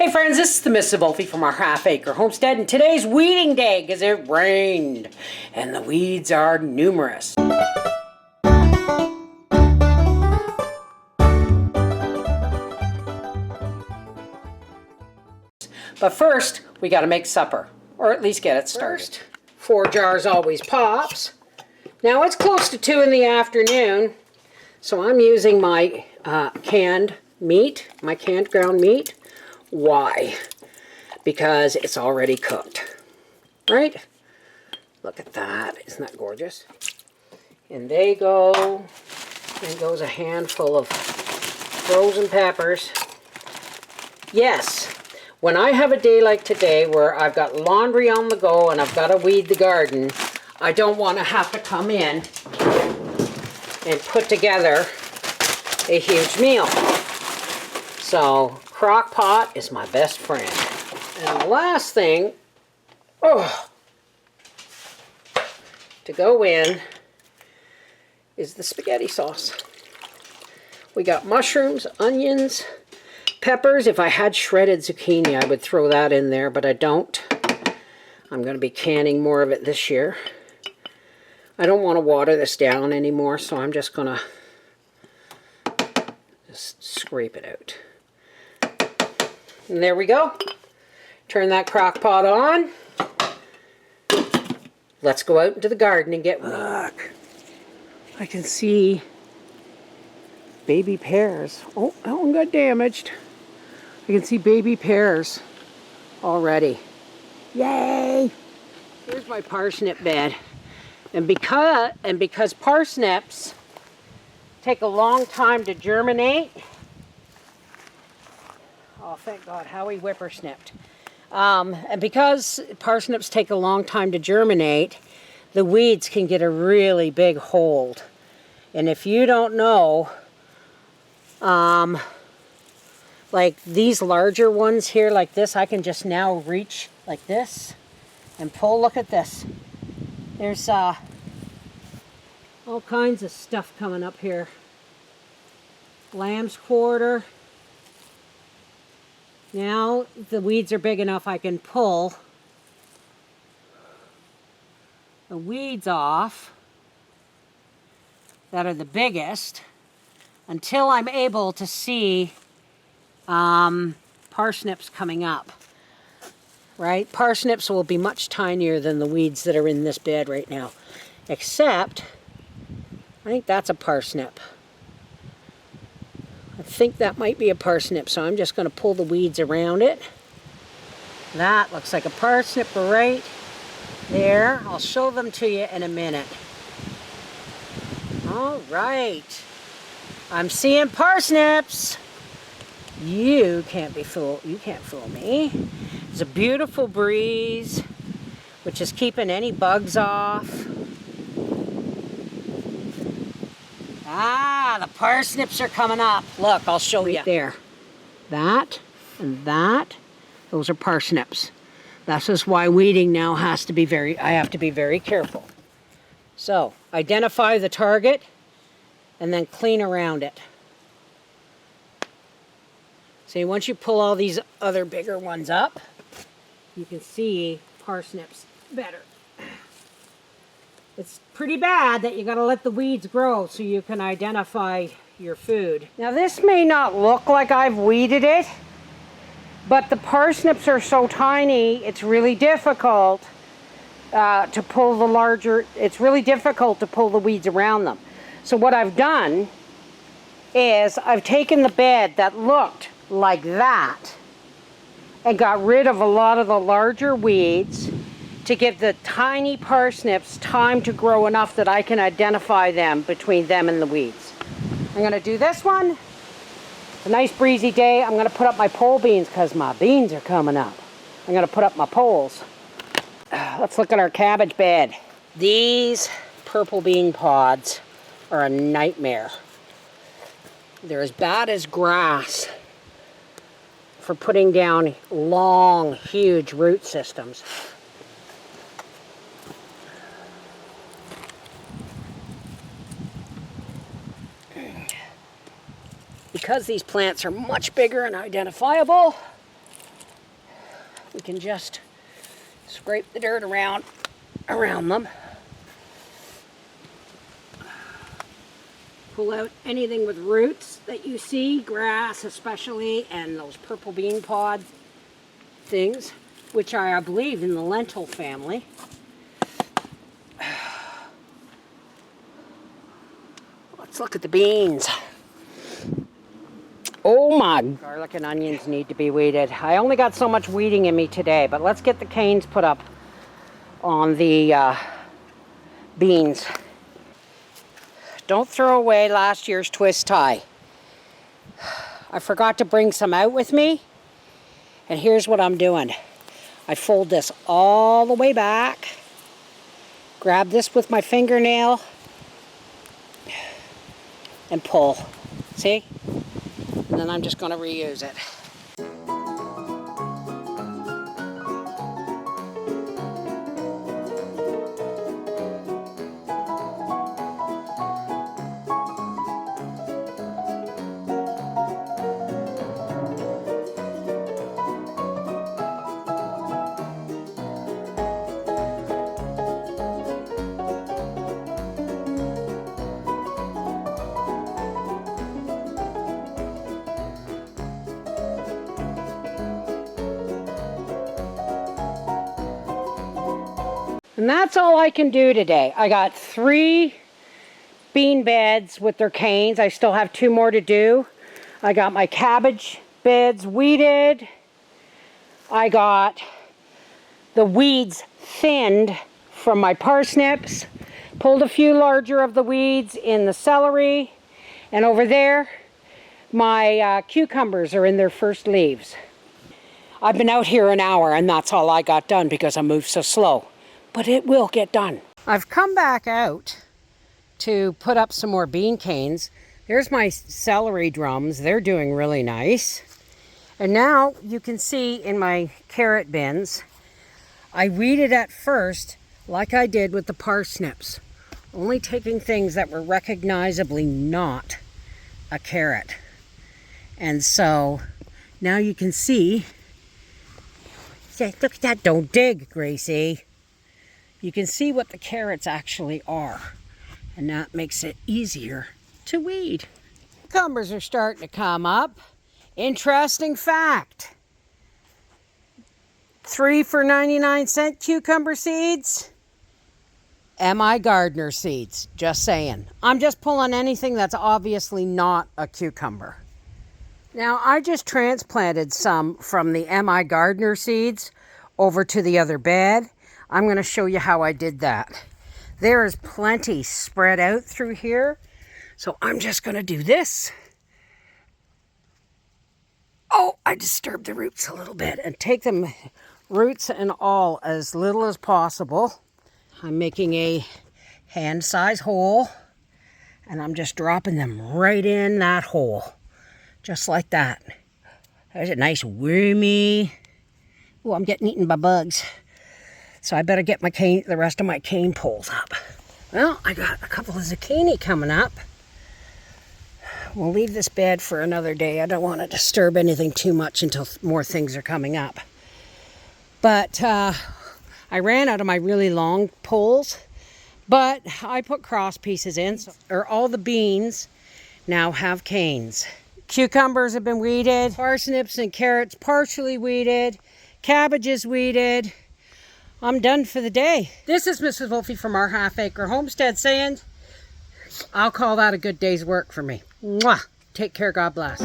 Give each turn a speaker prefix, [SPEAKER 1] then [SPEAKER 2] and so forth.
[SPEAKER 1] Hey friends, this is the Mrs. Wolfie from our half-acre homestead, and today's weeding day because it rained and the weeds are numerous. But first, we got to make supper, or at least get it started. 4 jars always pops. Now it's close to 2 in the afternoon, so I'm using my canned meat, my canned ground meat. Why? Because it's already cooked, right? Look at that. Isn't that gorgeous? And they go, and goes a handful of frozen peppers. Yes, when I have a day like today where I've got laundry on the go and I've got to weed the garden, I don't want to have to come in and put together a huge meal. So, crock pot is my best friend. And the last thing, to go in is the spaghetti sauce. We got mushrooms, onions, peppers. If I had shredded zucchini, I would throw that in there, but I don't. I'm going to be canning more of it this year. I don't want to water this down anymore, so I'm just going to just scrape it out. And there we go. Turn that crock pot on. Let's go out into the garden and get... Look, I can see baby pears. Oh, that one got damaged. I can see baby pears already. Yay! Here's my parsnip bed. And because parsnips take a long time to germinate... Oh, thank God, Howie whippersnipped. And because parsnips take a long time to germinate, the weeds can get a really big hold. And if you don't know, like these larger ones here like this, I can just now reach like this and pull. Look at this. There's all kinds of stuff coming up here. Lamb's quarter. Now the weeds are big enough I can pull the weeds off that are the biggest until I'm able to see parsnips coming up. Right? Parsnips will be much tinier than the weeds that are in this bed right now. Except, I think that's a parsnip. I think that might be a parsnip, so I'm just going to pull the weeds around it. That looks like a parsnip right there. I'll show them to you in a minute. All right. I'm seeing parsnips. You can't fool me. It's a beautiful breeze, which is keeping any bugs off. Ah, the parsnips are coming up. Look, I'll show you. There. That and that, those are parsnips. This is why weeding now has to be I have to be very careful. So, identify the target and then clean around it. See, once you pull all these other bigger ones up, you can see parsnips better. It's pretty bad that you got to let the weeds grow so you can identify your food. Now this may not look like I've weeded it, but the parsnips are so tiny, it's really difficult to pull the larger, it's really difficult to pull the weeds around them. So what I've done is I've taken the bed that looked like that and got rid of a lot of the larger weeds to give the tiny parsnips time to grow enough that I can identify them between them and the weeds. I'm going to do this one. It's a nice breezy day. I'm going to put up my pole beans because my beans are coming up. I'm going to put up my poles. Let's look at our cabbage bed. These purple bean pods are a nightmare. They're as bad as grass for putting down long, huge root systems. Because these plants are much bigger and identifiable, we can just scrape the dirt around them. Pull out anything with roots that you see, grass especially, and those purple bean pod things, which are, I believe, in the lentil family. Let's look at the beans. Oh my, garlic and onions need to be weeded. I only got so much weeding in me today, but let's get the canes put up on the beans. Don't throw away last year's twist tie. I forgot to bring some out with me, and here's what I'm doing. I fold this all the way back, grab this with my fingernail, and pull. See? And then I'm just going to reuse it. And that's all I can do today. I got 3 bean beds with their canes. I still have 2 more to do. I got my cabbage beds weeded. I got the weeds thinned from my parsnips. Pulled a few larger of the weeds in the celery. And over there, my cucumbers are in their first leaves. I've been out here an hour and that's all I got done because I moved so slow. But it will get done. I've come back out to put up some more bean canes. There's my celery drums. They're doing really nice. And now you can see in my carrot bins, I weeded at first like I did with the parsnips, only taking things that were recognizably not a carrot. And so now you can see, look at that, don't dig, Gracie. You can see what the carrots actually are, and that makes it easier to weed. Cucumbers are starting to come up. Interesting fact. 3 for 99-cent cucumber seeds. MI Gardner seeds, just saying. I'm just pulling anything that's obviously not a cucumber. Now, I just transplanted some from the MI Gardner seeds over to the other bed. I'm going to show you how I did that. There is plenty spread out through here. So I'm just going to do this. Oh, I disturbed the roots a little bit and take them roots and all as little as possible. I'm making a hand-size hole and I'm just dropping them right in that hole. Just like that. There's a nice wormy. Oh, I'm getting eaten by bugs. So I better get my cane, the rest of my cane poles up. Well, I got a couple of zucchini coming up. We'll leave this bed for another day. I don't want to disturb anything too much until more things are coming up. But I ran out of my really long poles, but I put cross pieces in, or all the beans now have canes. Cucumbers have been weeded, parsnips and carrots partially weeded, cabbages weeded. I'm done for the day. This is Mrs. Wolfie from Our Half Acre Homestead saying, I'll call that a good day's work for me. Mwah! Take care, God bless.